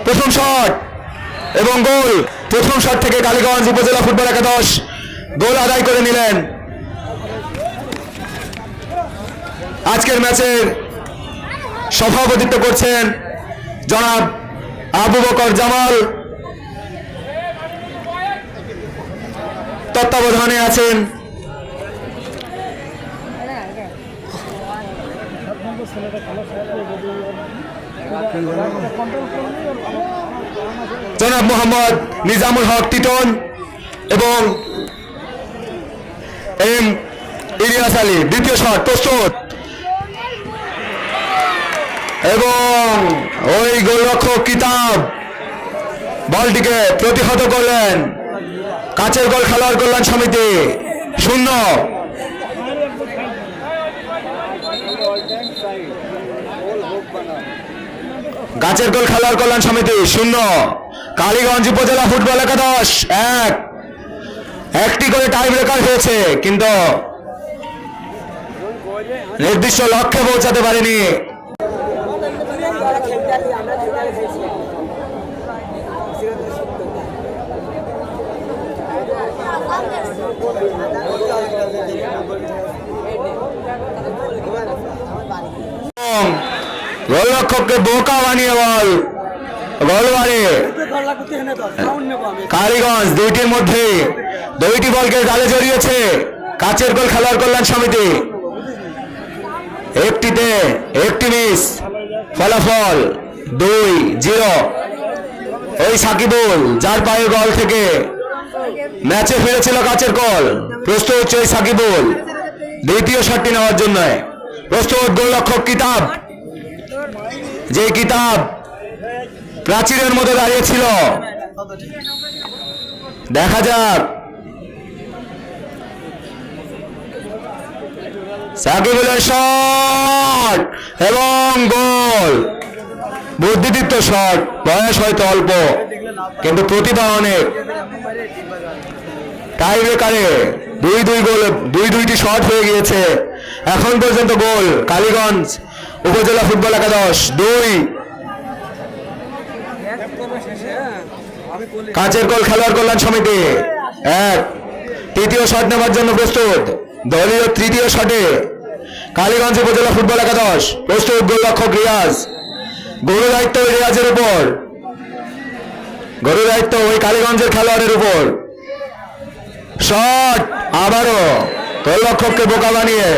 প্রথম শট এবং গোল। প্রথম শট থেকে কালীগঞ্জ উপজেলা ফুটবল একাদশ গোল আদায় করে নিলেন। আজকের ম্যাচের সভাপতিত্ব করছেন জনাব আবু বকর জামাল, তত্ত্বাবধানে আছেন জনাব মোহাম্মদ নিজামুল হক টিটন এবং এম ইলিয়াস আলী। দ্বিতীয় শট প্রস্তুত এবং ওই গোলরক্ষক কিতাব বলটিকে প্রতিহত করলেন। কাচের গোল খেলোয়াড় কল্যাণ সমিতি 0। গাছের গোল খেলোয়াড় কল্যাণ সমিতি 0। কালীগঞ্জ উপজেলা ফুটবল একাদশ 1। একটি করে টাই ব্রেকার হয়েছে কিন্তু নির্দিষ্ট লক্ষ্যে পৌঁছাতে পারেনি। গোলরক্ষককে বোকা বানিয়ে বল গোল বাড়ে। কালীগঞ্জ দুইটির মধ্যে দুইটি বলকে জালে জড়িয়েছে কাচের গোল খেলোয়াড় কল্যাণ সমিতি। একটিতে একটি মিস, ফলাফল 2-0। ওই সাকিবুল যার পায়ের বল থেকে ম্যাচে ফিরেছিল কাচের গোল, প্রস্তুত হচ্ছে ওই সাকিবুল দ্বিতীয় শটটি নেওয়ার জন্য। প্রস্তুত গোলরক্ষক কিতাব, যে কিতাব প্রাচীরের মতো দাঁড়িয়েছিল। দেখা যাক সাকিবুলের শট এবং গোল। বুদ্ধিদীপ্ত শট, বয়স হয়তো অল্প কিন্তু প্রতিভা অনেক। টাই ব্রেকারে 2-2 গোল, 2-2টি শট হয়ে গিয়েছে এখন পর্যন্ত। গোল কালীগঞ্জ উপজেলা ফুটবল একাদশ 2। কাচের গোল খেলোয়াড় কল্যাণ সমিতি 1। তৃতীয় শট নেওয়ার জন্য প্রস্তুত দলীয় তৃতীয় শটে কালীগঞ্জ উপজেলা ফুটবল একাদশ। প্রস্তুত গোলরক্ষক রিয়াজ, গরু দায়িত্ব রিয়াজের উপর, গরু দায়িত্ব ওই কালীগঞ্জের খেলোয়াড়ের উপর। শট আবারও গোলরক্ষককে বোকা বানিয়ে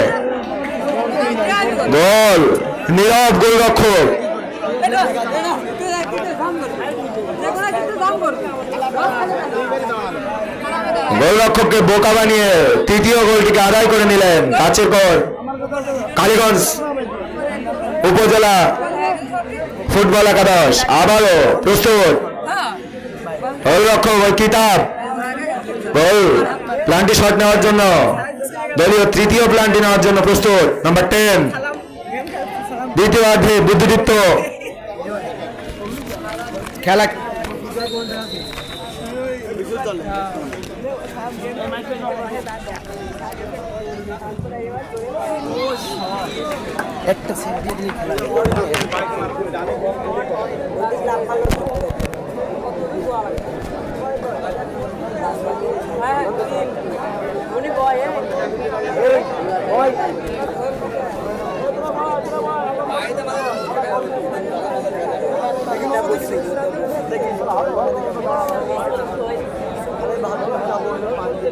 গোল। নীরব গোলরক্ষক, গোলরক্ষককে বোকা বানিয়ে তৃতীয় গোলটিকে আদায় করে নিলেন কাচের গোল কালীগঞ্জ উপজেলা ফুটবল একাদশ। আবারও প্রস্তুত গোলরক্ষক ওই কিতাব গোল প্লান্টি শট নেওয়ার জন্য, দলীয় তৃতীয় প্লান্টি নেওয়ার জন্য প্রস্তুত নাম্বার 10। দ্বিতীয়ার্ধে বুদ্ধিদীপ্ত খেলা একটা সেট দিয়ে দিয়ে খেলা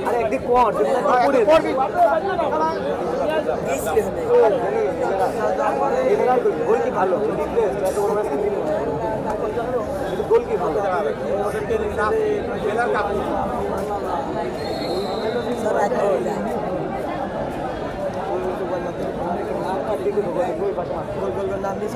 আরে একদিক পর গোল কি ভালো, গোল কি ভালো। নাম দিস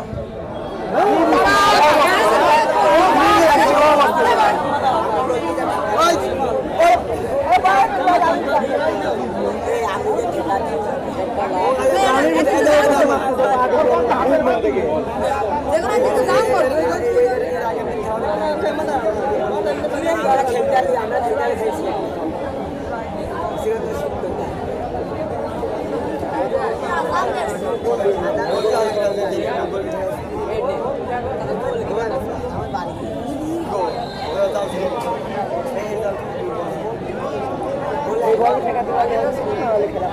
এই